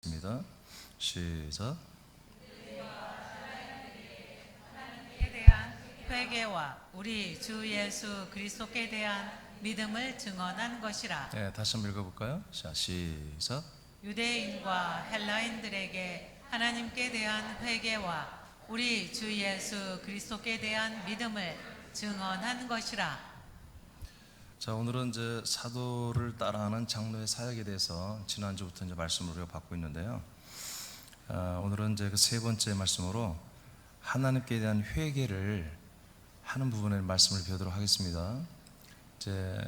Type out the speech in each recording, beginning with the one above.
입니다. 시작. 하나님께 대한 회개와 우리 주 예수 그리스도께 대한 믿음을 증언한 것이라. 네, 다시 한번 읽어볼까요? 자, 시작. 유대인과 헬라인들에게 하나님께 대한 회개와 우리 주 예수 그리스도께 대한 믿음을 증언한 것이라. 자, 오늘은 이제 사도를 따라하는 장로의 사역에 대해서 지난주부터 이제 말씀을 우리가 받고 있는데요. 오늘은 이제 그 세 번째 말씀으로 하나님께 대한 회개를 하는 부분의 말씀을 배우도록 하겠습니다. 이제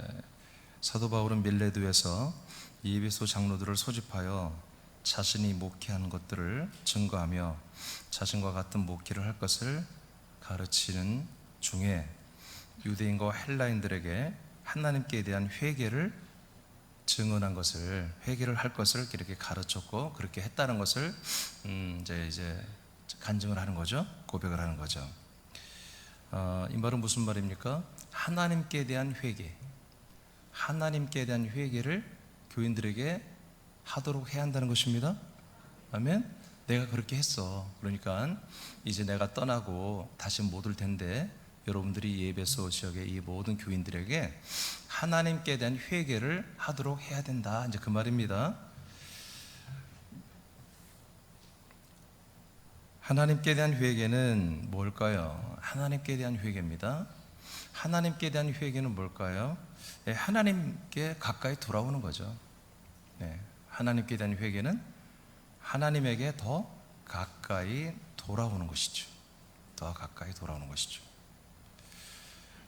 사도 바울은 밀레도에서 이 에베소 장로들을 소집하여 자신이 목회한 것들을 증거하며 자신과 같은 목회를 할 것을 가르치는 중에 유대인과 헬라인들에게 하나님께 대한 회개를 증언한 것을, 회개를 할 것을 이렇게 가르쳤고 그렇게 했다는 것을 이제 간증을 하는 거죠. 고백을 하는 거죠. 이 말은 무슨 말입니까? 하나님께 대한 회개, 하나님께 대한 회개를 교인들에게 하도록 해야 한다는 것입니다. 아멘. 내가 그렇게 했어. 그러니까 이제 내가 떠나고 다시 못 올 텐데 여러분들이 에베소 지역의 이 모든 교인들에게 하나님께 대한 회개를 하도록 해야 된다. 이제 그 말입니다. 하나님께 대한 회개는 뭘까요? 하나님께 대한 회개입니다. 하나님께 대한 회개는 뭘까요? 네, 하나님께 가까이 돌아오는 거죠. 네, 하나님께 대한 회개는 하나님에게 더 가까이 돌아오는 것이죠. 더 가까이 돌아오는 것이죠.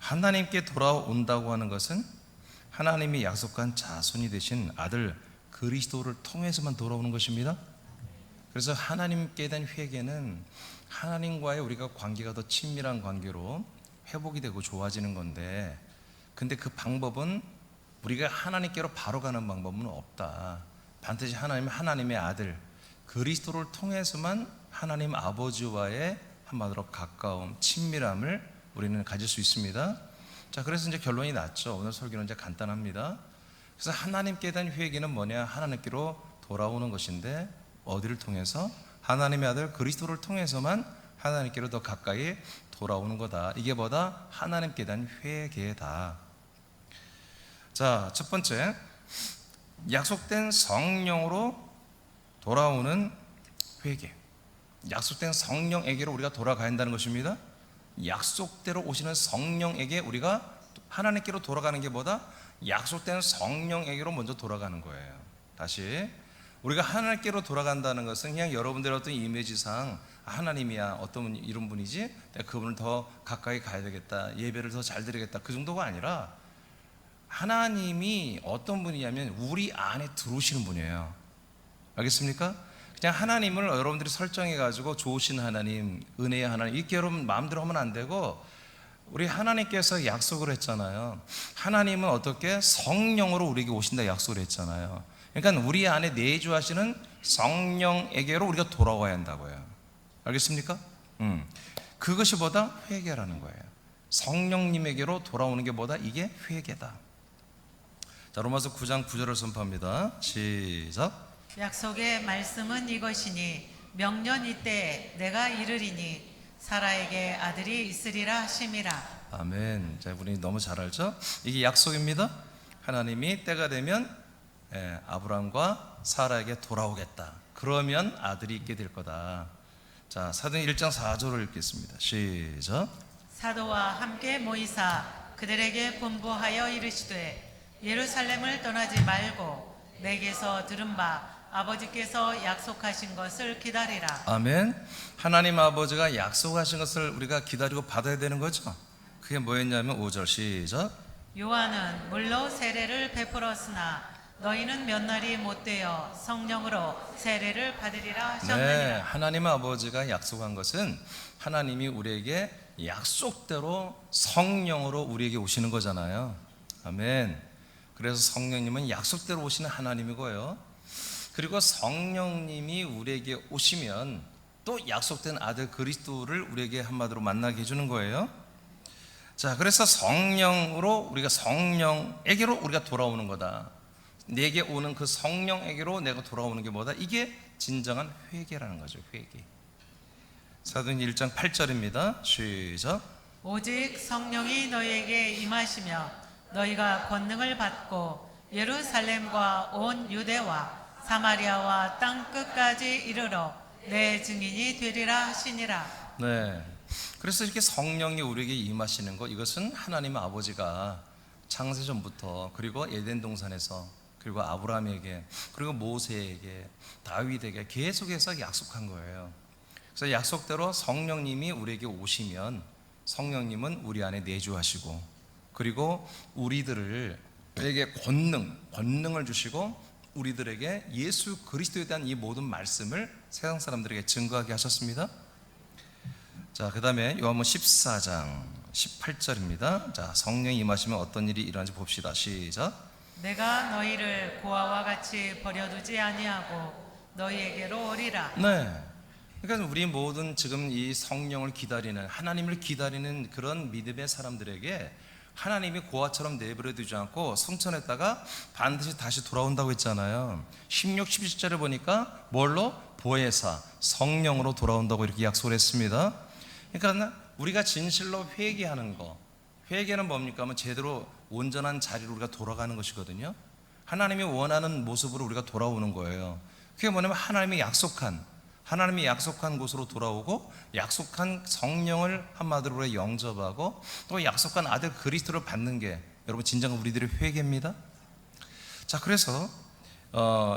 하나님께 돌아온다고 하는 것은 하나님이 약속한 자손이 되신 아들 그리스도를 통해서만 돌아오는 것입니다. 그래서 하나님께 대한 회개는 하나님과의 우리가 관계가 더 친밀한 관계로 회복이 되고 좋아지는 건데, 근데 그 방법은 우리가 하나님께로 바로 가는 방법은 없다. 반드시 하나님의 아들 그리스도를 통해서만 하나님 아버지와의 한마디로 가까움, 친밀함을 우리는 가질 수 있습니다. 자, 그래서 이제 결론이 났죠. 오늘 설교는 이제 간단합니다. 그래서 하나님께 대한 회개는 뭐냐? 하나님께로 돌아오는 것인데, 어디를 통해서? 하나님의 아들 그리스도를 통해서만 하나님께로 더 가까이 돌아오는 거다. 이게 뭐다? 하나님께 대한 회개다. 자, 첫 번째, 약속된 성령으로 돌아오는 회개. 약속된 성령에게로 우리가 돌아가야 한다는 것입니다. 약속대로 오시는 성령에게 우리가 하나님께로 돌아가는 게 뭐다? 약속된 성령에게로 먼저 돌아가는 거예요. 다시, 우리가 하나님께로 돌아간다는 것은 그냥 여러분들의 어떤 이미지상 하나님이야, 어떤 분, 이런 분이지, 내가 그분을 더 가까이 가야 되겠다, 예배를 더 잘 드리겠다, 그 정도가 아니라 하나님이 어떤 분이냐면 우리 안에 들어오시는 분이에요. 알겠습니까? 그냥 하나님을 여러분들이 설정해가지고 좋으신 하나님, 은혜의 하나님 이렇게 여러분 마음대로 하면 안 되고, 우리 하나님께서 약속을 했잖아요. 하나님은 어떻게? 성령으로 우리에게 오신다 약속을 했잖아요. 그러니까 우리 안에 내주하시는 성령에게로 우리가 돌아와야 한다고요. 알겠습니까? 그것이 뭐다? 회개라는 거예요. 성령님에게로 돌아오는 게 뭐다? 이게 회개다. 자, 로마서 9장 9절을 선포합니다. 시작. 약속의 말씀은 이것이니 명년 이때 내가 이르리니 사라에게 아들이 있으리라 하심이라. 아멘. 자, 우리 너무 잘 알죠? 이게 약속입니다. 하나님이 때가 되면 아브라함과 사라에게 돌아오겠다. 그러면 아들이 있게 될 거다. 자, 사도행 1장 4절을 읽겠습니다. 시작. 사도와 함께 모이사 그들에게 분부하여 이르시되 예루살렘을 떠나지 말고 내게서 들은 바 아버지께서 약속하신 것을 기다리라. 아멘. 하나님 아버지가 약속하신 것을 우리가 기다리고 받아야 되는 거죠. 그게 뭐였냐면 5절 시작. 요한은 물로 세례를 베풀었으나 너희는 몇 날이 못되어 성령으로 세례를 받으리라 하셨느니라. 네, 하나님 아버지가 약속한 것은 하나님이 우리에게 약속대로 성령으로 우리에게 오시는 거잖아요. 아멘. 그래서 성령님은 약속대로 오시는 하나님이고요. 그리고 성령님이 우리에게 오시면 또 약속된 아들 그리스도를 우리에게 한마디로 만나게 해주는 거예요. 자, 그래서 성령으로 우리가 성령에게로 우리가 돌아오는 거다. 내게 오는 그 성령에게로 내가 돌아오는 게 뭐다? 이게 진정한 회개라는 거죠. 회개. 사도행전 1장 8절입니다. 시작. 오직 성령이 너희에게 임하시며 너희가 권능을 받고 예루살렘과 온 유대와 사마리아와 땅 끝까지 이르러 내 증인이 되리라 하시니라. 네. 그래서 이렇게 성령이 우리에게 임하시는 것, 이것은 하나님 아버지가 창세전부터, 그리고 에덴 동산에서, 그리고 아브라함에게, 그리고 모세에게, 다윗에게 계속해서 약속한 거예요. 그래서 약속대로 성령님이 우리에게 오시면 성령님은 우리 안에 내주하시고, 그리고 우리들에게 권능을 주시고, 우리들에게 예수 그리스도에 대한 이 모든 말씀을 세상 사람들에게 증거하게 하셨습니다. 자, 그 다음에 요한복음 14장 18절입니다. 자, 성령이 임하시면 어떤 일이 일어나는지 봅시다. 시작. 내가 너희를 고아와 같이 버려두지 아니하고 너희에게로 오리라. 네. 그러니까 우리 모든 지금 이 성령을 기다리는, 하나님을 기다리는 그런 믿음의 사람들에게 하나님이 고아처럼 내버려두지 않고 성천했다가 반드시 다시 돌아온다고 했잖아요. 16, 17절에 보니까 뭘로? 보혜사, 성령으로 돌아온다고 이렇게 약속을 했습니다. 그러니까 우리가 진실로 회개하는 거, 회개는 뭡니까? 하면 제대로 온전한 자리로 우리가 돌아가는 것이거든요. 하나님이 원하는 모습으로 우리가 돌아오는 거예요. 그게 뭐냐면 하나님이 약속한 곳으로 돌아오고, 약속한 성령을 한마디로 우리가 영접하고, 또 약속한 아들 그리스도를 받는 게 여러분 진정한 우리들의 회개입니다. 자, 그래서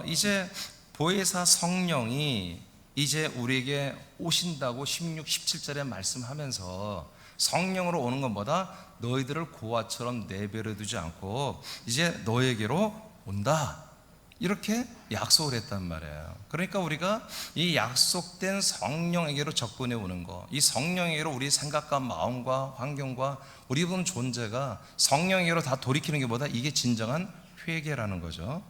이제 보혜사 성령이 이제 우리에게 오신다고 16, 17절에 말씀하면서 성령으로 오는 것보다 너희들을 고아처럼 내버려두지 않고 이제 너에게로 온다, 이렇게 약속을 했단 말이에요. 그러니까 우리가 이 약속된 성령에게로 접근해 오는 거, 이 성령에게로 우리 생각과 마음과 환경과 우리 본 존재가 성령에게로 다 돌이키는 것보다 이게 진정한 회개라는 거죠.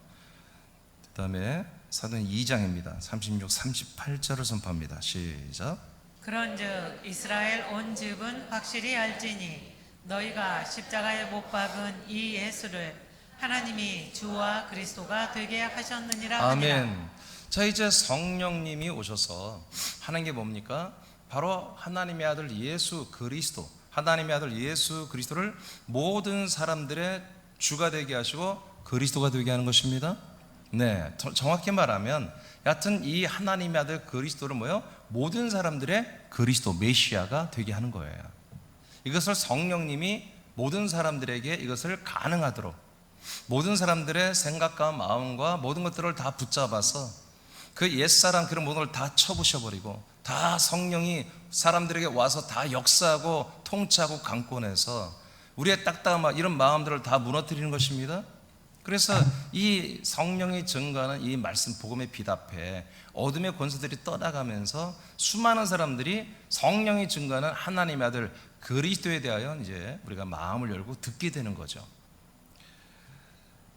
그 다음에 사도행전 2장입니다. 36, 38절을 선포합니다. 시작. 그런즉 이스라엘 온 집은 확실히 알지니 너희가 십자가에 못 박은 이 예수를 하나님이 주와 그리스도가 되게 하셨느니라 하니라. 아멘. 자, 이제 성령님이 오셔서 하는 게 뭡니까? 바로 하나님의 아들 예수 그리스도, 하나님의 아들 예수 그리스도를 모든 사람들의 주가 되게 하시고 그리스도가 되게 하는 것입니다. 네, 정확히 말하면 여하튼 이 하나님의 아들 그리스도를 뭐요? 모든 사람들의 그리스도, 메시아가 되게 하는 거예요. 이것을 성령님이 모든 사람들에게 이것을 가능하도록, 모든 사람들의 생각과 마음과 모든 것들을 다 붙잡아서 그 옛사람 그런 모든 걸 다 쳐부셔버리고, 다 성령이 사람들에게 와서 다 역사하고 통치하고 강권해서 우리의 딱딱한 이런 마음들을 다 무너뜨리는 것입니다. 그래서 이 성령이 증거하는 이 말씀 복음의 빛 앞에 어둠의 권세들이 떠나가면서 수많은 사람들이 성령이 증거하는 하나님의 아들 그리스도에 대하여 이제 우리가 마음을 열고 듣게 되는 거죠.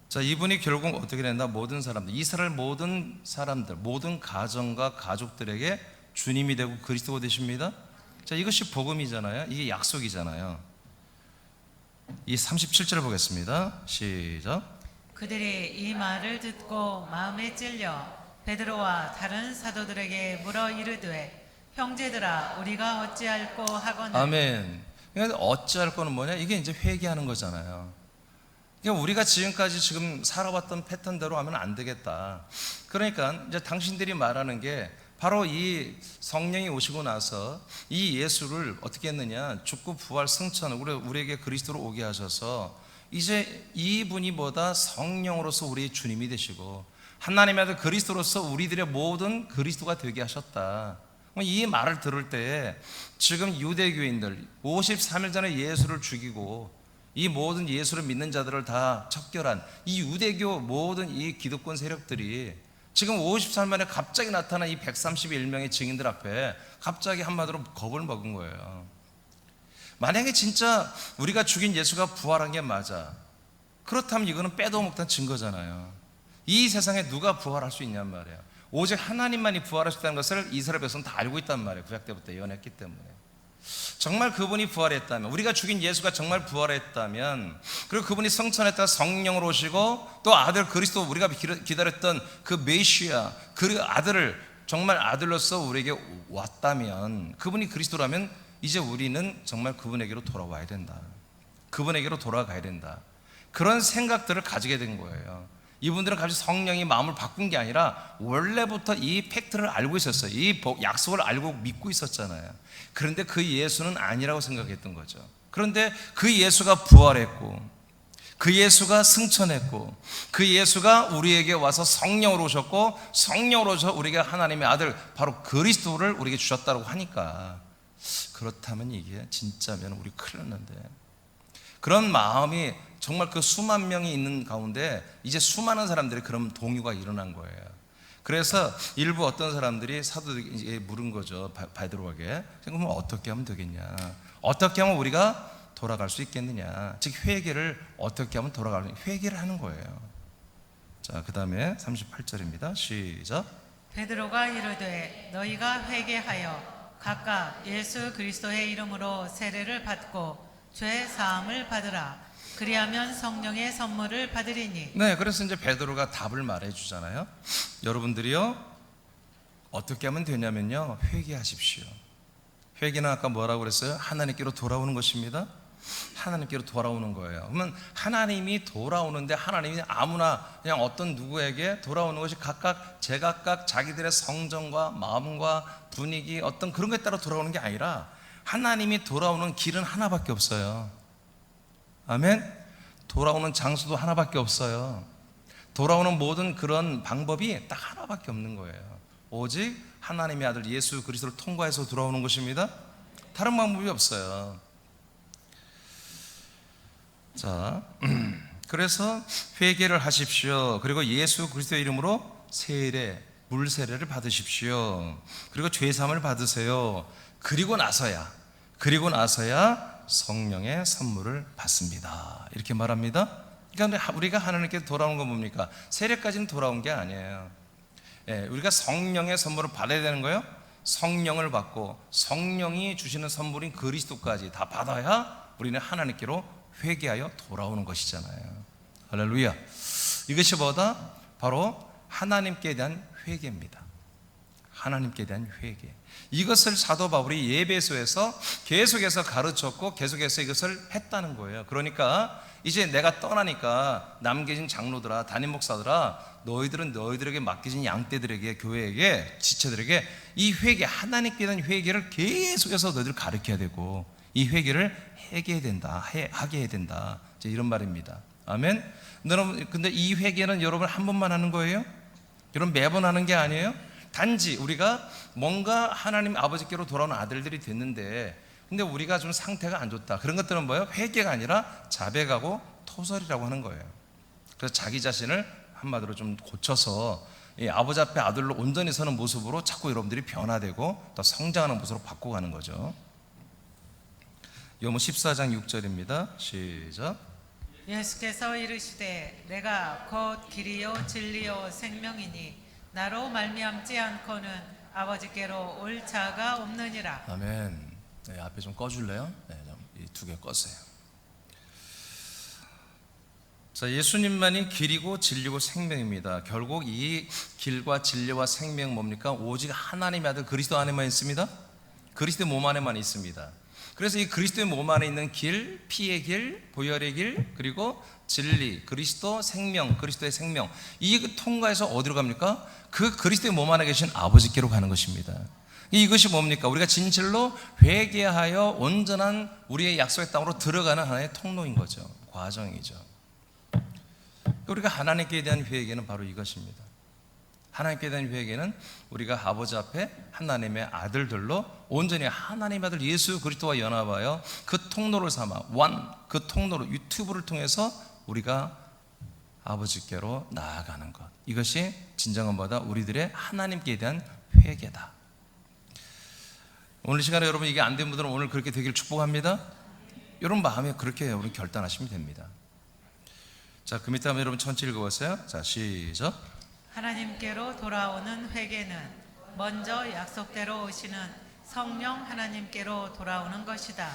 자, 이분이 결국 어떻게 된다? 모든 사람들, 이스라엘 모든 사람들, 모든 가정과 가족들에게 주님이 되고 그리스도가 되십니다. 자, 이것이 복음이잖아요. 이게 약속이잖아요. 이 37절을 보겠습니다. 시작. 그들이 이 말을 듣고 마음에 찔려 베드로와 다른 사도들에게 물어 이르되 형제들아 우리가 어찌할꼬 하거늘. 아멘. 그러니까 어찌할 거는 뭐냐? 이게 이제 회개하는 거잖아요. 그러니까 우리가 지금까지 지금 살아왔던 패턴대로 하면 안 되겠다. 그러니까 이제 당신들이 말하는 게 바로 이 성령이 오시고 나서 이 예수를 어떻게 했느냐? 죽고 부활 승천, 우리에게 그리스도로 오게 하셔서 이제 이분이 보다 성령으로서 우리의 주님이 되시고 하나님의 아들 그리스도로서 우리들의 모든 그리스도가 되게 하셨다. 이 말을 들을 때 지금 유대교인들 53일 전에 예수를 죽이고 이 모든 예수를 믿는 자들을 다 척결한 이 유대교 모든 이 기득권 세력들이 지금 54일 만에 갑자기 나타난 이 131명의 증인들 앞에 갑자기 한마디로 겁을 먹은 거예요. 만약에 진짜 우리가 죽인 예수가 부활한 게 맞아, 그렇다면 이거는 빼도 못한 증거잖아요. 이 세상에 누가 부활할 수 있냔 말이에요. 오직 하나님만이 부활하셨다는 것을 이스라엘 백성은 다 알고 있단 말이에요. 구약 때부터 예언했기 때문에. 정말 그분이 부활했다면, 우리가 죽인 예수가 정말 부활했다면, 그리고 그분이 성천했다 성령으로 오시고 또 아들 그리스도, 우리가 기다렸던 그 메시아, 그 아들을 정말 아들로서 우리에게 왔다면, 그분이 그리스도라면 이제 우리는 정말 그분에게로 돌아와야 된다. 그분에게로 돌아가야 된다. 그런 생각들을 가지게 된 거예요. 이분들은 갑자기 성령이 마음을 바꾼 게 아니라 원래부터 이 팩트를 알고 있었어요. 이 약속을 알고 믿고 있었잖아요. 그런데 그 예수는 아니라고 생각했던 거죠. 그런데 그 예수가 부활했고, 그 예수가 승천했고, 그 예수가 우리에게 와서 성령으로 오셨고, 성령으로 오셔서 우리에게 하나님의 아들 바로 그리스도를 우리에게 주셨다고 하니까, 그렇다면 이게 진짜면 우리 큰일 났는데, 그런 마음이 정말 그 수만 명이 있는 가운데 이제 수많은 사람들이 그런 동요가 일어난 거예요. 그래서 일부 어떤 사람들이 사도들에게 물은 거죠. 베드로에게. 그러면 어떻게 하면 되겠냐? 어떻게 하면 우리가 돌아갈 수 있겠느냐? 즉 회개를 어떻게 하면 돌아가는, 회개를 하는 거예요. 자, 그 다음에 38절입니다. 시작. 베드로가 이르되 너희가 회개하여 각각 예수 그리스도의 이름으로 세례를 받고 죄 사함을 받으라. 그리하면 성령의 선물을 받으리니. 네, 그래서 이제 베드로가 답을 말해 주잖아요. 여러분들이요, 어떻게 하면 되냐면요, 회개하십시오. 회개는 아까 뭐라고 그랬어요? 하나님께로 돌아오는 것입니다. 하나님께로 돌아오는 거예요. 그러면 하나님이 돌아오는데, 하나님이 아무나 그냥 어떤 누구에게 돌아오는 것이 각각 제각각 자기들의 성정과 마음과 분위기, 어떤 그런 것에 따라 돌아오는 게 아니라 하나님이 돌아오는 길은 하나밖에 없어요. 아멘. 돌아오는 장소도 하나밖에 없어요. 돌아오는 모든 그런 방법이 딱 하나밖에 없는 거예요. 오직 하나님의 아들 예수 그리스도를 통과해서 돌아오는 것입니다. 다른 방법이 없어요. 자, 그래서 회개를 하십시오. 그리고 예수 그리스도의 이름으로 세례, 물 세례를 받으십시오. 그리고 죄 사함을 받으세요. 그리고 나서야 성령의 선물을 받습니다. 이렇게 말합니다. 그러니까 우리가 하나님께 돌아오는 건 뭡니까? 세례까지는 돌아온 게 아니에요. 우리가 성령의 선물을 받아야 되는 거예요. 성령을 받고 성령이 주시는 선물인 그리스도까지 다 받아야 우리는 하나님께로 회개하여 돌아오는 것이잖아요. 할렐루야. 이것이 뭐다? 바로 하나님께 대한 회개입니다. 하나님께 대한 회개. 이것을 사도 바울이 예배소에서 계속해서 가르쳤고 계속해서 이것을 했다는 거예요. 그러니까 이제 내가 떠나니까 남겨진 장로들아, 담임 목사들아, 너희들은 너희들에게 맡겨진 양떼들에게, 교회에게, 지체들에게 이 회개, 하나님께 대한 회개를 계속해서 너희들 가르쳐야 되고, 이 회개를 하게 해야 된다. 이제 이런 말입니다. 아멘. 여러분, 근데 이 회개는 여러분 한 번만 하는 거예요? 여러분 매번 하는 게 아니에요? 단지 우리가 뭔가 하나님 아버지께로 돌아오는 아들들이 됐는데, 근데 우리가 좀 상태가 안 좋다. 그런 것들은 뭐예요? 회개가 아니라 자백하고 토설이라고 하는 거예요. 그래서 자기 자신을 한마디로 좀 고쳐서 이 아버지 앞에 아들로 온전히 서는 모습으로 자꾸 여러분들이 변화되고 또 성장하는 모습으로 바꿔가는 거죠. 요모 14장 6절입니다. 시작. 예수께서 이르시되 내가 곧 길이요 진리요 생명이니 나로 말미암지 않고는 아버지께로 올 자가 없느니라. 아멘. 네, 앞에 좀 꺼줄래요? 네, 이 두 개 껐어요. 자, 예수님만이 길이고 진리고 생명입니다. 결국 이 길과 진리와 생명 뭡니까? 오직 하나님의 아들 그리스도 안에만 있습니다. 그리스도의 몸 안에만 있습니다. 그래서 이 그리스도의 몸 안에 있는 길, 피의 길, 보혈의 길, 그리고 진리, 그리스도 생명, 그리스도의 생명, 이 통과해서 어디로 갑니까? 그 그리스도의 몸 안에 계신 아버지께로 가는 것입니다. 이것이 뭡니까? 우리가 진실로 회개하여 온전한 우리의 약속의 땅으로 들어가는 하나의 통로인 거죠. 과정이죠. 우리가 하나님께 대한 회개는 바로 이것입니다. 하나님께 대한 회개는 우리가 아버지 앞에 하나님의 아들들로 온전히 하나님의 아들 예수 그리스도와 연합하여 그 통로를 삼아 그 통로로 유튜브를 통해서 우리가 아버지께로 나아가는 것, 이것이 진정한 뭐다? 우리들의 하나님께 대한 회개다. 오늘 시간에 여러분 이게 안 된 분들은 오늘 그렇게 되기를 축복합니다. 여러분 마음에 그렇게 여러분 결단하시면 됩니다. 자, 그 밑에 한번 여러분 천천히 읽어보세요. 자, 시작. 하나님께로 돌아오는 회개는 먼저 약속대로 오시는 성령 하나님께로 돌아오는 것이다.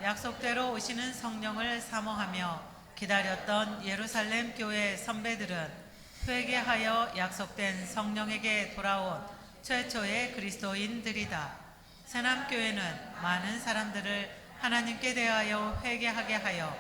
약속대로 오시는 성령을 사모하며 기다렸던 예루살렘 교회 선배들은 회개하여 약속된 성령에게 돌아온 최초의 그리스도인들이다. 새남교회는 많은 사람들을 하나님께 대하여 회개하게 하여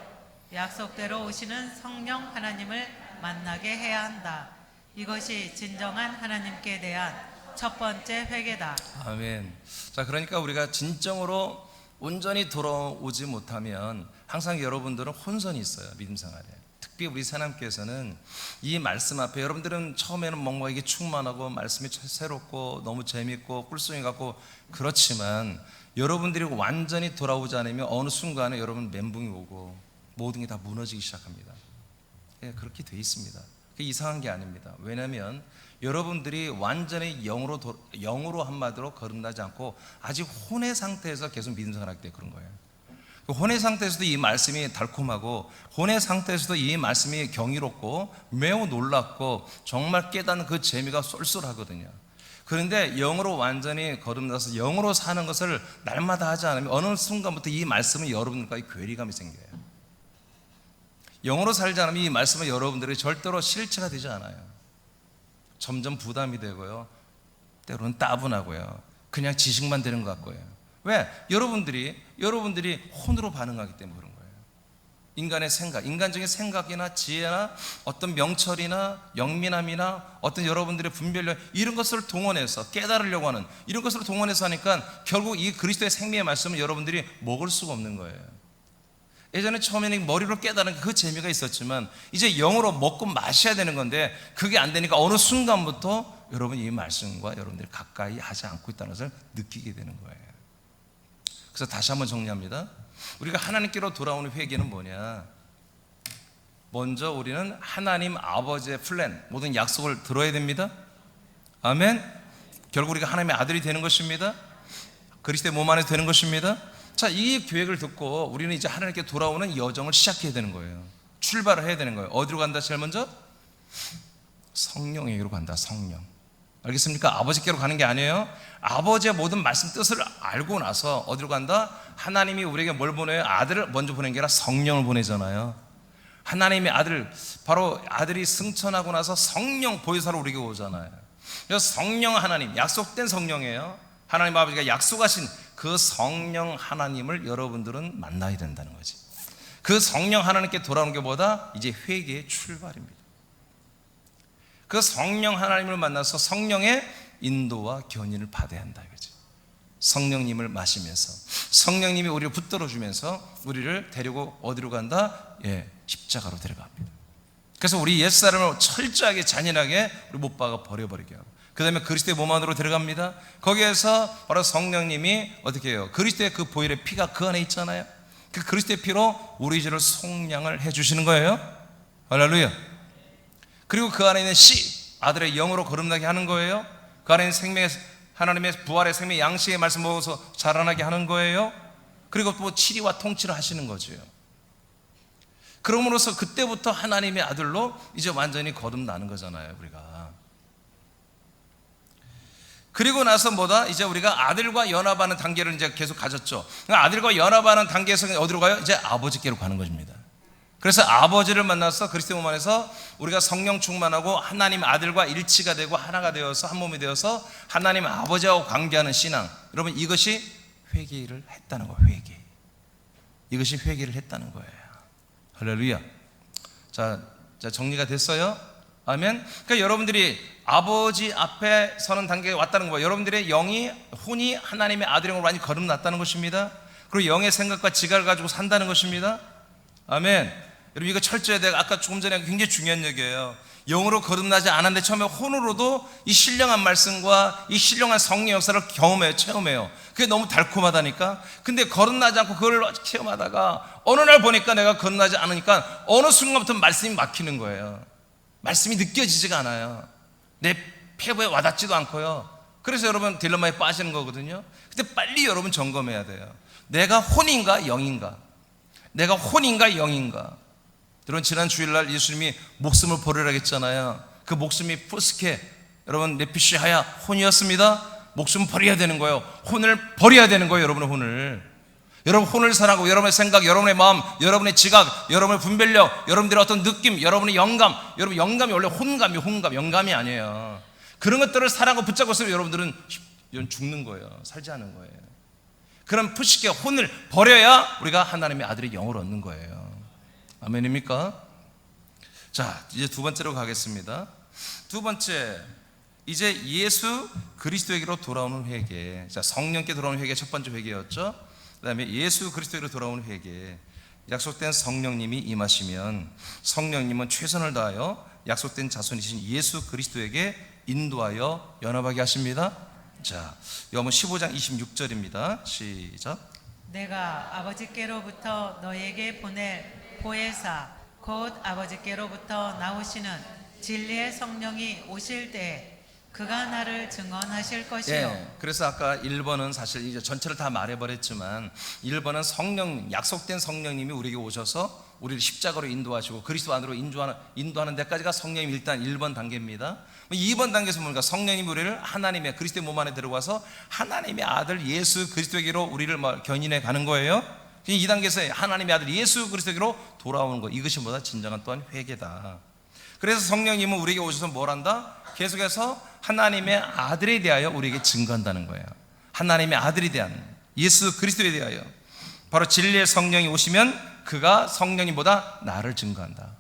약속대로 오시는 성령 하나님을 만나게 해야 한다. 이것이 진정한 하나님께 대한 첫 번째 회개다. 아멘. 자, 그러니까 우리가 진정으로 온전히 돌아오지 못하면 항상 여러분들은 혼선이 있어요, 믿음 생활에. 특히 우리 새남교회에서는 이 말씀 앞에 여러분들은 처음에는 뭔가 이게 충만하고 말씀이 새롭고 너무 재밌고 꿀송이 같고 그렇지만 여러분들이 완전히 돌아오지 않으면 어느 순간에 여러분 멘붕이 오고 모든 게 다 무너지기 시작합니다. 예, 그렇게 돼 있습니다. 그게 이상한 게 아닙니다. 왜냐하면 여러분들이 완전히 영으로 한마디로 거듭나지 않고 아직 혼의 상태에서 계속 믿음 생활하기 때문에 그런 거예요. 혼의 상태에서도 이 말씀이 달콤하고 혼의 상태에서도 이 말씀이 경이롭고 매우 놀랍고 정말 깨닫는 그 재미가 쏠쏠하거든요. 그런데 영으로 완전히 거듭나서 영으로 사는 것을 날마다 하지 않으면 어느 순간부터 이 말씀은 여러분들과의 괴리감이 생겨요. 영으로 살지 않으면 이 말씀은 여러분들이 절대로 실체가 되지 않아요. 점점 부담이 되고요, 때로는 따분하고요, 그냥 지식만 되는 것 같고요. 왜? 여러분들이 혼으로 반응하기 때문에 그런 거예요. 인간의 생각, 인간적인 생각이나 지혜나 어떤 명철이나 영민함이나 어떤 여러분들의 분별력, 이런 것을 동원해서 깨달으려고 하는, 이런 것을 동원해서 하니까 결국 이 그리스도의 생명의 말씀은 여러분들이 먹을 수가 없는 거예요. 예전에 처음에는 머리로 깨달은 그 재미가 있었지만 이제 영으로 먹고 마셔야 되는 건데 그게 안 되니까 어느 순간부터 여러분이 이 말씀과 여러분들이 가까이 하지 않고 있다는 것을 느끼게 되는 거예요. 그래서 다시 한번 정리합니다. 우리가 하나님께로 돌아오는 회개는 뭐냐? 먼저 우리는 하나님 아버지의 플랜, 모든 약속을 들어야 됩니다. 아멘. 결국 우리가 하나님의 아들이 되는 것입니다. 그리스도의 몸 안에 되는 것입니다. 자, 이 계획을 듣고 우리는 이제 하나님께 돌아오는 여정을 시작해야 되는 거예요. 출발을 해야 되는 거예요. 어디로 간다? 제일 먼저 성령에게로 간다. 성령. 알겠습니까? 아버지께로 가는 게 아니에요. 아버지의 모든 말씀 뜻을 알고 나서 어디로 간다? 하나님이 우리에게 뭘 보내요? 아들을 먼저 보낸 게 아니라 성령을 보내잖아요. 하나님의 아들, 바로 아들이 승천하고 나서 성령 보혜사로 우리에게 오잖아요. 그래서 성령 하나님, 약속된 성령이에요. 하나님 아버지가 약속하신 그 성령 하나님을 여러분들은 만나야 된다는 거지. 그 성령 하나님께 돌아오는 게 뭐다? 이제 회개의 출발입니다. 그 성령 하나님을 만나서 성령의 인도와 견인을 받아야 한다 이거지. 성령님을 마시면서 성령님이 우리를 붙들어 주면서 우리를 데리고 어디로 간다? 예, 십자가로 데려갑니다. 그래서 우리 옛사람을 철저하게 잔인하게 우리 못 박아 버려버리게 하고 그 다음에 그리스도의 몸 안으로 들어갑니다. 거기에서 바로 성령님이 어떻게 해요? 그리스도의 그 보혈의 피가 그 안에 있잖아요. 그 그리스도의 피로 우리 죄를 속량을 해주시는 거예요. 할렐루야. 그리고 그 안에 있는 씨, 아들의 영으로 거듭나게 하는 거예요. 그 안에 있는 생명의, 하나님의 부활의 생명의 양식의 말씀 먹어서 자라나게 하는 거예요. 그리고 또 치리와 통치를 하시는 거죠. 그러므로서 그때부터 하나님의 아들로 이제 완전히 거듭나는 거잖아요, 우리가. 그리고 나서 뭐다? 이제 우리가 아들과 연합하는 단계를 이제 계속 가졌죠. 아들과 연합하는 단계에서 어디로 가요? 이제 아버지께로 가는 것입니다. 그래서 아버지를 만나서 그리스도 몸 안에서 우리가 성령 충만하고 하나님 아들과 일치가 되고 하나가 되어서 한 몸이 되어서 하나님 아버지하고 관계하는 신앙. 여러분, 이것이 회개를 했다는 거예요. 회개. 이것이 회개를 했다는 거예요. 할렐루야. 자, 정리가 됐어요? 아멘. 그러니까 여러분들이 아버지 앞에 서는 단계에 왔다는 거예요. 여러분들의 영이, 혼이 하나님의 아들의 영으로 완전히 거듭났다는 것입니다. 그리고 영의 생각과 지각을 가지고 산다는 것입니다. 아멘. 여러분, 이거 철저해야 돼요. 아까 조금 전에 굉장히 중요한 얘기예요. 영으로 거듭나지 않았는데 처음에 혼으로도 이 신령한 말씀과 이 신령한 성령 역사를 경험해요. 체험해요. 그게 너무 달콤하다니까. 근데 거듭나지 않고 그걸 체험하다가 어느 날 보니까 내가 거듭나지 않으니까 어느 순간부터 말씀이 막히는 거예요. 말씀이 느껴지지가 않아요. 내 폐부에 와닿지도 않고요. 그래서 여러분 딜레마에 빠지는 거거든요. 근데 빨리 여러분 점검해야 돼요. 내가 혼인가 영인가? 내가 혼인가 영인가? 여러분, 지난 주일날 예수님이 목숨을 버리라 했잖아요. 그 목숨이 푸스케, 여러분 네피시하야 혼이었습니다. 목숨 버려야 되는 거예요. 혼을 버려야 되는 거예요. 여러분의 혼을. 여러분 혼을 사랑하고 여러분의 생각, 여러분의 마음, 여러분의 지각, 여러분의 분별력, 여러분들의 어떤 느낌, 여러분의 영감. 여러분 영감이 원래 혼감, 영감이 아니에요. 그런 것들을 사랑하고 붙잡고 있으면 여러분들은 죽는 거예요. 살지 않는 거예요. 그런 푸시게 혼을 버려야 우리가 하나님의 아들의 영을 얻는 거예요. 아멘입니까? 자, 이제 두 번째로 가겠습니다. 두 번째, 이제 예수 그리스도에게로 돌아오는 회개. 자, 성령께 돌아오는 회개 첫 번째 회개였죠. 그 다음에 예수 그리스도에게로 돌아오는 회개. 약속된 성령님이 임하시면 성령님은 최선을 다하여 약속된 자손이신 예수 그리스도에게 인도하여 연합하게 하십니다. 자, 요한복음 15장 26절입니다. 시작. 내가 아버지께로부터 너에게 보낼 보혜사 곧 아버지께로부터 나오시는 진리의 성령이 오실 때에 그가 나를 증언하실 것이요. 예, 그래서 아까 1번은 사실 이제 전체를 다 말해버렸지만 1번은 성령, 약속된 성령님이 우리에게 오셔서 우리를 십자가로 인도하시고 그리스도 안으로 인도하는 데까지가 성령님 일단 1번 단계입니다. 2번 단계에서 뭡니까? 성령님이 우리를 하나님의 그리스도의 몸 안에 들어가서 하나님의 아들 예수 그리스도에게로 우리를 견인해 가는 거예요. 2단계에서 하나님의 아들 예수 그리스도에게로 돌아오는 거, 이것이 뭐다? 진정한 또한 회개다. 그래서 성령님은 우리에게 오셔서 뭘 한다? 계속해서 하나님의 아들에 대하여 우리에게 증거한다는 거예요. 하나님의 아들에 대한 예수 그리스도에 대하여 바로 진리의 성령이 오시면 그가 성령님보다 나를 증거한다.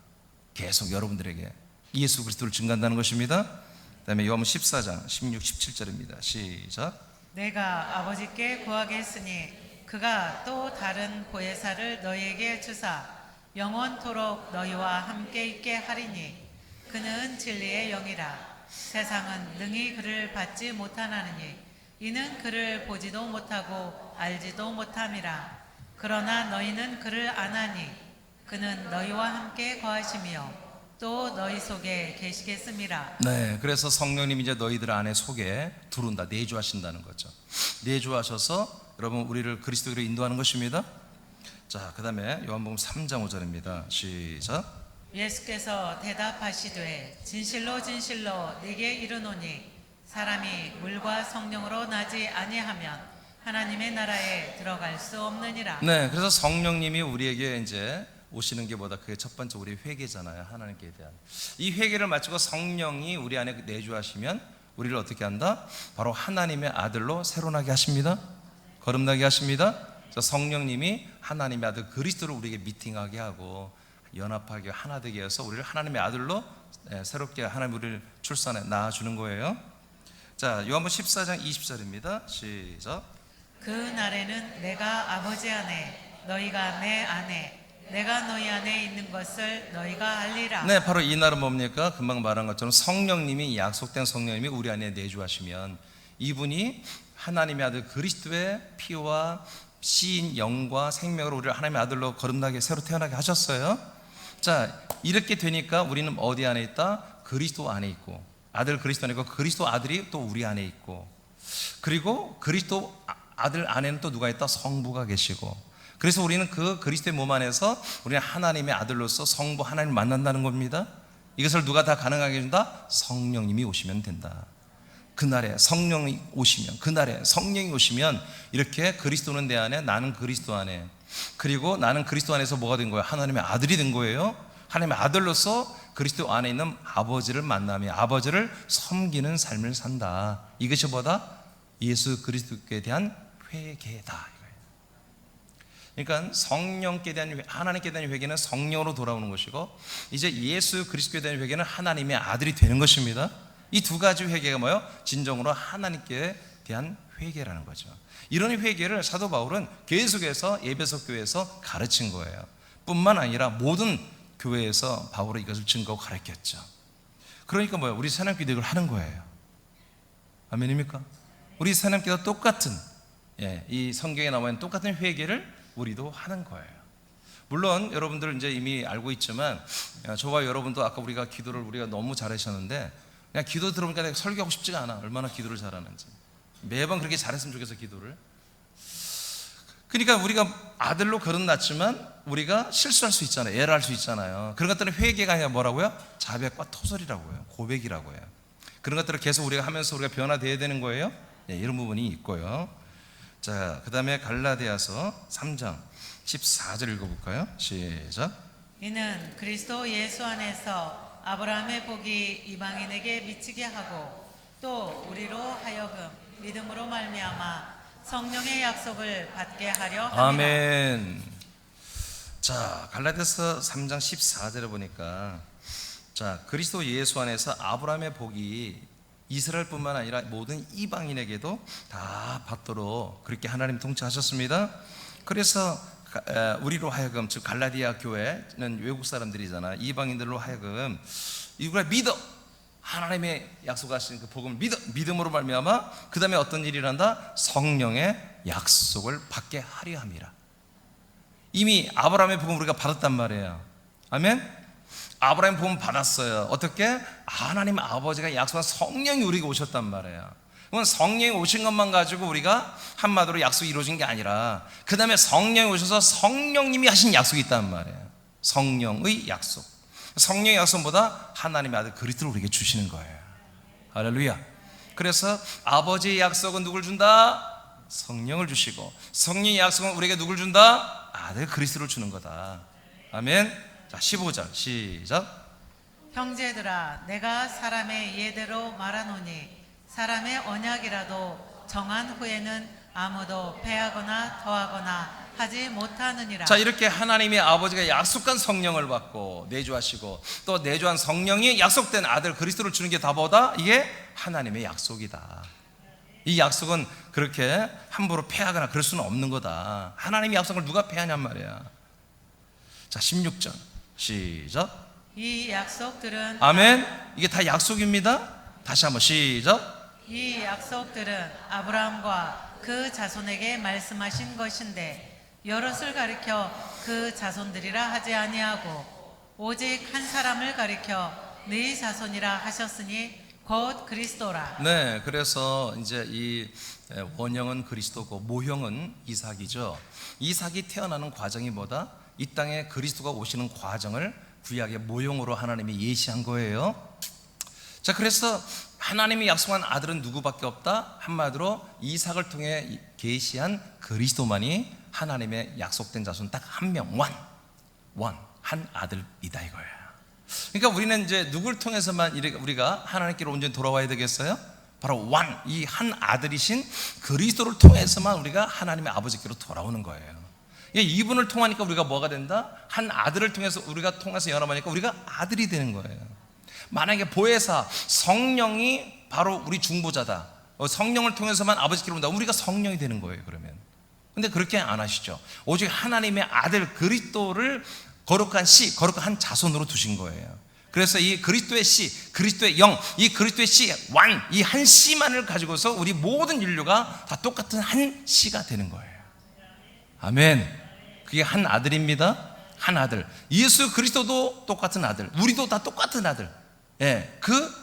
계속 여러분들에게 예수 그리스도를 증거한다는 것입니다. 그 다음에 요한복음 14장 16, 17절입니다. 시작. 내가 아버지께 구하겠으니 그가 또 다른 보혜사를 너희에게 주사 영원토록 너희와 함께 있게 하리니 그는 진리의 영이라. 세상은 능히 그를 받지 못하나니 이는 그를 보지도 못하고 알지도 못함이라. 그러나 너희는 그를 아나니 그는 너희와 함께 거하시며 또 너희 속에 계시겠음이라. 네, 그래서 성령님이 이제 너희들 안에 속에 들어온다, 내주하신다는 거죠. 내주하셔서 여러분 우리를 그리스도로 인도하는 것입니다. 자, 그 다음에 요한복음 3장 5절입니다. 시작. 예수께서 대답하시되 진실로 진실로 네게 이르노니 사람이 물과 성령으로 나지 아니하면 하나님의 나라에 들어갈 수 없느니라. 네, 그래서 성령님이 우리에게 이제 오시는 게 뭐다? 그게 첫 번째 우리 회개잖아요. 하나님께 대한 이 회개를 마치고 성령이 우리 안에 내주하시면 우리를 어떻게 한다? 바로 하나님의 아들로 새로나게 하십니다. 거듭나게 하십니다. 그래서 성령님이 하나님의 아들 그리스도를 우리에게 미팅하게 하고 연합하게 하나 되게 해서 우리를 하나님의 아들로 새롭게 하나님 우리를 출산해 낳아주는 거예요. 자, 요한복음 14장 20절입니다. 시작. 그 날에는 내가 아버지 안에 너희가 내 안에 내가 너희 안에 있는 것을 너희가 알리라. 네, 바로 이 날은 뭡니까? 금방 말한 것처럼 성령님이 약속된 성령님이 우리 안에 내주하시면 이분이 하나님의 아들 그리스도의 피와 씨인 영과 생명으로 우리를 하나님의 아들로 거듭나게 새로 태어나게 하셨어요. 자, 이렇게 되니까 우리는 어디 안에 있다? 그리스도 안에 있고 아들 그리스도 안에 있고 그리스도 아들이 또 우리 안에 있고 그리고 그리스도 아들 안에는 또 누가 있다? 성부가 계시고 그래서 우리는 그 그리스도의 몸 안에서 우리는 하나님의 아들로서 성부 하나님을 만난다는 겁니다. 이것을 누가 다 가능하게 해준다? 성령님이 오시면 된다. 그날에 성령이 오시면 그날에 성령이 오시면 이렇게 그리스도는 내 안에 나는 그리스도 안에 그리고 나는 그리스도 안에서 뭐가 된 거예요? 하나님의 아들이 된 거예요. 하나님의 아들로서 그리스도 안에 있는 아버지를 만나며 아버지를 섬기는 삶을 산다. 이것이 뭐다? 예수 그리스도께 대한 회개다. 그러니까 성령께 대한 하나님께 대한 회개는 성령으로 돌아오는 것이고 이제 예수 그리스도에 대한 회개는 하나님의 아들이 되는 것입니다. 이 두 가지 회개가 뭐예요? 진정으로 하나님께 대한 회개라는 거죠. 이런 회개를 사도 바울은 계속해서 에베소 교회에서 가르친 거예요. 뿐만 아니라 모든 교회에서 바울은 이것을 증거하고 가르쳤죠. 그러니까 뭐예요? 우리 새남기도 이걸 하는 거예요. 아멘입니까? 우리 새남기도 똑같은 이 성경에 나와 있는 똑같은 회개를 우리도 하는 거예요. 물론 여러분들 이제 이미 알고 있지만 저와 여러분도 아까 우리가 기도를 우리가 너무 잘하셨는데 그냥 기도 들어보니까 내가 설교하고 싶지가 않아. 얼마나 기도를 잘하는지. 매번 그렇게 잘했으면 좋겠어, 기도를. 그러니까 우리가 아들로 거듭났지만 우리가 실수할 수 있잖아요. 에러할 수 있잖아요. 그런 것들은 회개가 아니라 뭐라고요? 자백과 토설이라고요. 고백이라고요. 그런 것들을 계속 우리가 하면서 우리가 변화되어야 되는 거예요. 네, 이런 부분이 있고요. 자, 그 다음에 갈라디아서 3장 14절 읽어볼까요? 시작. 이는 그리스도 예수 안에서 아브라함의 복이 이방인에게 미치게 하고 또 우리로 하여금 믿음으로 말미암아 성령의 약속을 받게 하려 함이라. 아멘. 자, 갈라디아서 3장 14절에 보니까 자, 그리스도 예수 안에서 아브라함의 복이 이스라엘뿐만 아니라 모든 이방인에게도 다 받도록 그렇게 하나님 통치하셨습니다. 그래서 우리로 하여금, 즉 갈라디아 교회는 외국 사람들이잖아. 이방인들로 하여금 이걸 믿어, 하나님의 약속하신 그 복음을 믿음으로 말미암아 그 다음에 어떤 일이 일어난다? 성령의 약속을 받게 하려 함이라. 이미 아브라함의 복음 우리가 받았단 말이에요. 아멘. 아브라함 복음 받았어요. 어떻게? 하나님 아버지가 약속한 성령이 우리에게 오셨단 말이에요. 그건 성령이 오신 것만 가지고 우리가 한마디로 약속이 이루어진 게 아니라 그 다음에 성령이 오셔서 성령님이 하신 약속이 있단 말이에요. 성령의 약속. 성령의 약속보다 하나님의 아들 그리스도를 우리에게 주시는 거예요. 할렐루야. 그래서 아버지의 약속은 누굴 준다? 성령을 주시고, 성령의 약속은 우리에게 누굴 준다? 아들 그리스도를 주는 거다. 아멘. 자, 15절 시작. 형제들아, 내가 사람의 예대로 말하노니 사람의 언약이라도 정한 후에는 아무도 패하거나 더하거나 하지 못하느니라. 자, 이렇게 하나님의 아버지가 약속한 성령을 받고 내주하시고 또 내주한 성령이 약속된 아들 그리스도를 주는 게 다보다 이게 하나님의 약속이다. 이 약속은 그렇게 함부로 패하거나 그럴 수는 없는 거다. 하나님의 약속을 누가 패하냔 말이야. 자, 16절 시작. 이 약속들은 아멘. 이게 다 약속입니다. 다시 한번 시작. 이 약속들은 아브라함과 그 자손에게 말씀하신 것인데 여럿을 가리켜 그 자손들이라 하지 아니하고 오직 한 사람을 가리켜 네 자손이라 하셨으니 곧 그리스도라. 네, 그래서 이제 이 원형은 그리스도고 모형은 이삭이죠. 이삭이 태어나는 과정이 뭐다? 이 땅에 그리스도가 오시는 과정을 구약의 모형으로 하나님이 예시한 거예요. 자, 그래서 하나님이 약속한 아들은 누구밖에 없다? 한마디로 이삭을 통해 계시한 그리스도만이 하나님의 약속된 자손 딱 한 명, 한 아들이다 이거예요. 그러니까 우리는 이제 누굴 통해서만 우리가 하나님께로 온전히 돌아와야 되겠어요? 바로 이 한 아들이신 그리스도를 통해서만 우리가 하나님의 아버지께로 돌아오는 거예요. 이분을 통하니까 우리가 뭐가 된다? 한 아들을 통해서 우리가 통해서 연합하니까 우리가 아들이 되는 거예요. 만약에 보혜사 성령이 바로 우리 중보자다, 성령을 통해서만 아버지께로 온다, 우리가 성령이 되는 거예요. 그러면 근데 그렇게 안 하시죠. 오직 하나님의 아들 그리스도를 거룩한 씨, 거룩한 자손으로 두신 거예요. 그래서 이 그리스도의 씨, 그리스도의 영, 이 그리스도의 씨, 이 한 씨만을 가지고서 우리 모든 인류가 다 똑같은 한 씨가 되는 거예요. 아멘. 그게 한 아들입니다. 한 아들. 예수 그리스도도 똑같은 아들, 우리도 다 똑같은 아들. 예, 그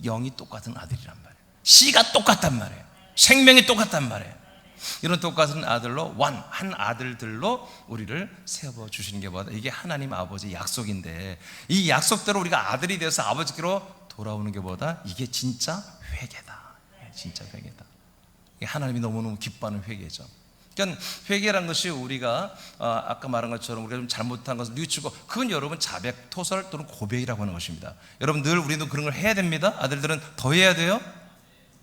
영이 똑같은 아들이란 말이에요. 씨가 똑같단 말이에요. 생명이 똑같단 말이에요. 이런 똑같은 아들로 한 아들들로 우리를 세워 주시는 게 뭐다? 이게 하나님 아버지 약속인데 이 약속대로 우리가 아들이 되어서 아버지께로 돌아오는 게 뭐다? 이게 진짜 회개다. 진짜 회개다. 이게 하나님이 너무너무 기뻐하는 회개죠. 그러니까 회개란 것이 우리가 아까 말한 것처럼 우리가 좀 잘못한 것을 뉘우치고, 그건 여러분 자백, 토설 또는 고백이라고 하는 것입니다. 여러분 늘 우리도 그런 걸 해야 됩니다. 아들들은 더 해야 돼요.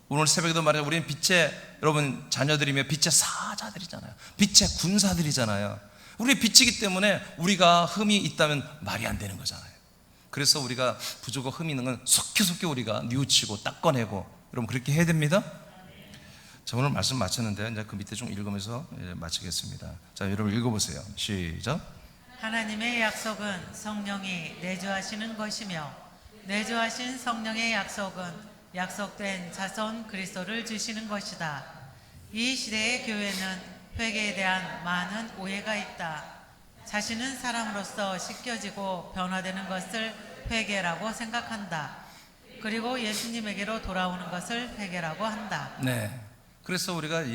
오늘 새벽에도 말해요. 우리는 빛의, 여러분 자녀들이며 빛의 사자들이잖아요. 빛의 군사들이잖아요. 우리 빛이기 때문에 우리가 흠이 있다면 말이 안 되는 거잖아요. 그래서 우리가 부족하고 흠이 있는 건 속히 우리가 뉘우치고 닦아내고, 여러분 그렇게 해야 됩니다. 자, 오늘 말씀 마쳤는데 이제 그 밑에 좀 읽으면서 마치겠습니다. 자, 여러분 읽어보세요. 시작. 하나님의 약속은 성령이 내주하시는 것이며 내주하신 성령의 약속은 약속된 자손 그리스도를 주시는 것이다. 이 시대의 교회는 회개에 대한 많은 오해가 있다. 자신은 사람으로서 씻겨지고 변화되는 것을 회개라고 생각한다. 그리고 예수님에게로 돌아오는 것을 회개라고 한다. 네. 그래서 우리가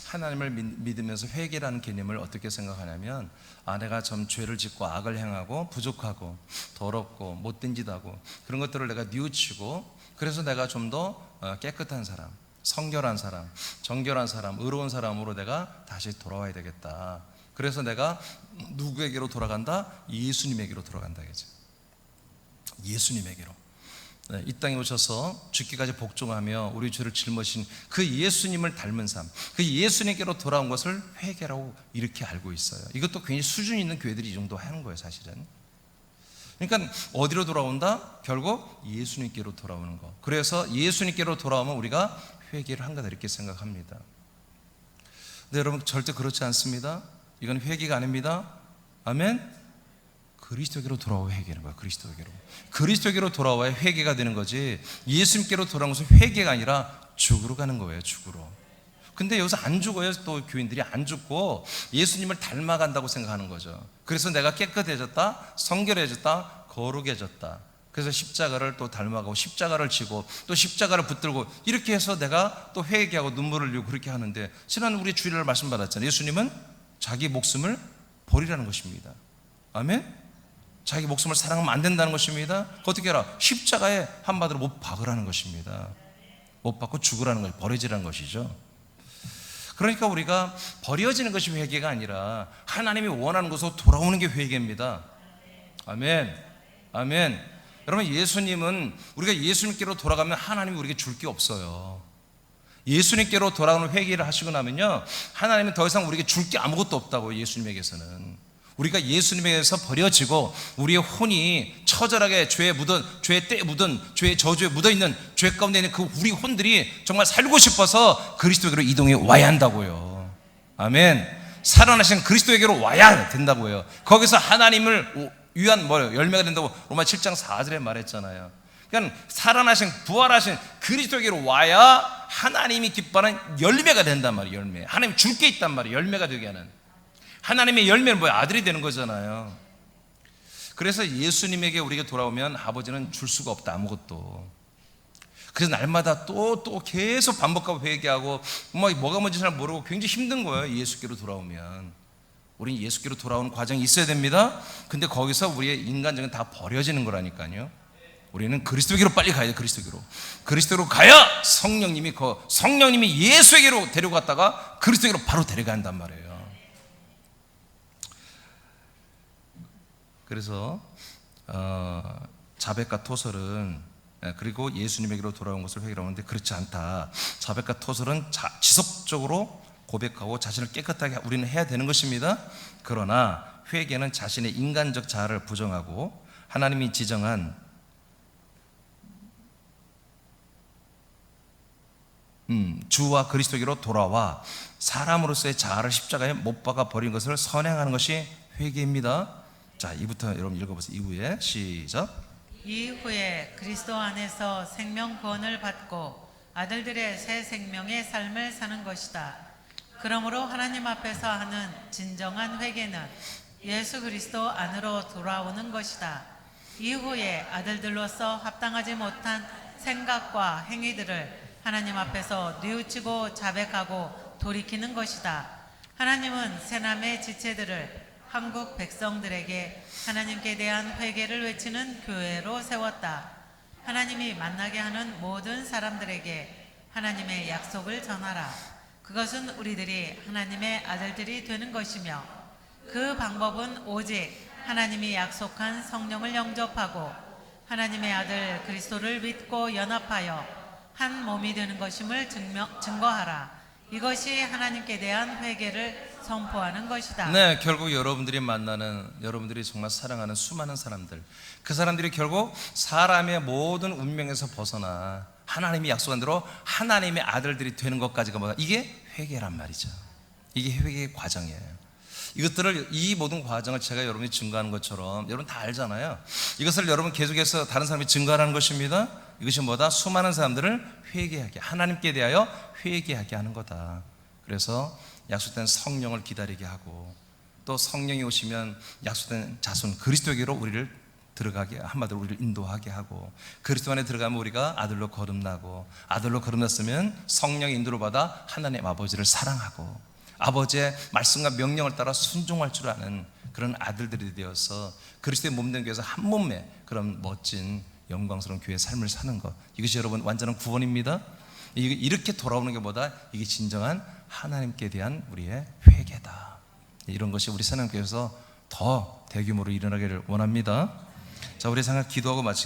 하나님을 믿으면서 회개라는 개념을 어떻게 생각하냐면, 내가 좀 죄를 짓고 악을 행하고 부족하고 더럽고 못된 짓 하고 그런 것들을 내가 뉘우치고, 그래서 내가 좀 더 깨끗한 사람, 성결한 사람, 정결한 사람, 의로운 사람으로 내가 다시 돌아와야 되겠다. 그래서 내가 누구에게로 돌아간다? 예수님에게로 돌아간다겠죠. 예수님에게로. 네, 이 땅에 오셔서 죽기까지 복종하며 우리 주를 짊어진 그 예수님을 닮은 삶, 그 예수님께로 돌아온 것을 회개라고 이렇게 알고 있어요. 이것도 굉장히 수준 있는 교회들이 이 정도 하는 거예요, 사실은. 그러니까 어디로 돌아온다? 결국 예수님께로 돌아오는 거. 그래서 예수님께로 돌아오면 우리가 회개를 한 거다 이렇게 생각합니다. 근데 여러분 절대 그렇지 않습니다. 이건 회개가 아닙니다. 아멘. 그리스도께로 돌아와야 회개하는 거야. 그리스도께로 돌아와야 회개가 되는 거지. 예수님께로 돌아온 것은 회개가 아니라 죽으러 가는 거예요. 죽으러. 근데 여기서 안 죽어요. 또 교인들이 안 죽고 예수님을 닮아간다고 생각하는 거죠. 그래서 내가 깨끗해졌다, 성결해졌다, 거룩해졌다. 그래서 십자가를 또 닮아가고 십자가를 지고 또 십자가를 붙들고 이렇게 해서 내가 또 회개하고 눈물을 흘리고 그렇게 하는데, 지난 우리 주일날 말씀 받았잖아요. 예수님은 자기 목숨을 버리라는 것입니다. 아멘? 자기 목숨을 사랑하면 안 된다는 것입니다. 어떻게 해라? 십자가에 한마디로 못 박으라는 것입니다. 못 박고 죽으라는 것이, 버려지라는 것이죠. 그러니까 우리가 버려지는 것이 회개가 아니라 하나님이 원하는 곳으로 돌아오는 게 회개입니다. 아멘. 아멘. 여러분, 예수님은, 우리가 예수님께로 돌아가면 하나님이 우리에게 줄 게 없어요. 예수님께로 돌아오는 회개를 하시고 나면요, 하나님은 더 이상 우리에게 줄 게 아무것도 없다고. 예수님에게서는 우리가 예수님에게서 버려지고 우리의 혼이 처절하게 죄에 묻은, 죄의 때에 묻은, 죄의 저주에 묻어있는 죄 가운데 있는 그 우리 혼들이 정말 살고 싶어서 그리스도에게로 이동해 와야 한다고요. 아멘. 살아나신 그리스도에게로 와야 된다고요. 거기서 하나님을 위한 열매가 된다고 로마 7장 4절에 말했잖아요. 그러니까 살아나신, 부활하신 그리스도에게로 와야 하나님이 기뻐하는 열매가 된단 말이에요. 열매. 하나님 줄 게 있단 말이에요. 열매가 되게 하는. 하나님의 열매는 뭐야? 아들이 되는 거잖아요. 그래서 예수님에게 우리가 돌아오면 아버지는 줄 수가 없다, 아무것도. 그래서 날마다 또 계속 반복하고 회개하고 뭐가 뭔지 잘 모르고 굉장히 힘든 거예요. 예수께로 돌아오면. 우리는 예수께로 돌아오는 과정이 있어야 됩니다. 근데 거기서 우리의 인간적인 다 버려지는 거라니까요. 우리는 그리스도에게로 빨리 가야 돼. 그리스도로 가야 성령님이 예수에게로 데려갔다가 그리스도에게로 바로 데려간단 말이에요. 그래서 자백과 토설은, 그리고 예수님에게로 돌아온 것을 회개라고 하는데 그렇지 않다. 자백과 토설은 지속적으로 고백하고 자신을 깨끗하게 우리는 해야 되는 것입니다. 그러나 회개는 자신의 인간적 자아를 부정하고 하나님이 지정한 주와 그리스도에게로 돌아와 사람으로서의 자아를 십자가에 못 박아 버린 것을 선행하는 것이 회개입니다. 자, 이부터 여러분 읽어보세요. 이후에 시작. 이후에 그리스도 안에서 생명 구원을 받고 아들들의 새 생명의 삶을 사는 것이다. 그러므로 하나님 앞에서 하는 진정한 회개는 예수 그리스도 안으로 돌아오는 것이다. 이후에 아들들로서 합당하지 못한 생각과 행위들을 하나님 앞에서 뉘우치고 자백하고 돌이키는 것이다. 하나님은 새남의 지체들을 한국 백성들에게 하나님께 대한 회개를 외치는 교회로 세웠다. 하나님이 만나게 하는 모든 사람들에게 하나님의 약속을 전하라. 그것은 우리들이 하나님의 아들들이 되는 것이며 그 방법은 오직 하나님이 약속한 성령을 영접하고 하나님의 아들 그리스도를 믿고 연합하여 한 몸이 되는 것임을 증거하라. 이것이 하나님께 대한 회개를 선포하는 것이다. 네, 결국 여러분들이 만나는, 여러분들이 정말 사랑하는 수많은 사람들, 그 사람들이 결국 사람의 모든 운명에서 벗어나 하나님이 약속한 대로 하나님의 아들들이 되는 것까지가 뭐야? 이게 회개란 말이죠. 이게 회개의 과정이에요. 이것들을, 이 모든 과정을 제가 여러분이 증거하는 것처럼 여러분 다 알잖아요. 이것을 여러분 계속해서 다른 사람이 증거하는 것입니다. 이것이 뭐다? 수많은 사람들을 회개하게, 하나님께 대하여 회개하게 하는 거다. 그래서 약속된 성령을 기다리게 하고, 또 성령이 오시면 약속된 자손 그리스도에게로 우리를 들어가게, 한마디로 우리를 인도하게 하고, 그리스도 안에 들어가면 우리가 아들로 거듭나고, 아들로 거듭났으면 성령의 인도를 받아 하나님 아버지를 사랑하고 아버지의 말씀과 명령을 따라 순종할 줄 아는 그런 아들들이 되어서 그리스도의 몸된 교회에서 한 몸에 그런 멋진 영광스러운 교회의 삶을 사는 것, 이것이 여러분 완전한 구원입니다. 이렇게 돌아오는 게 보다 이게 진정한 하나님께 대한 우리의 회개다. 이런 것이 우리 새남교회에서 더 대규모로 일어나기를 원합니다. 자, 우리 생각 기도하고 마치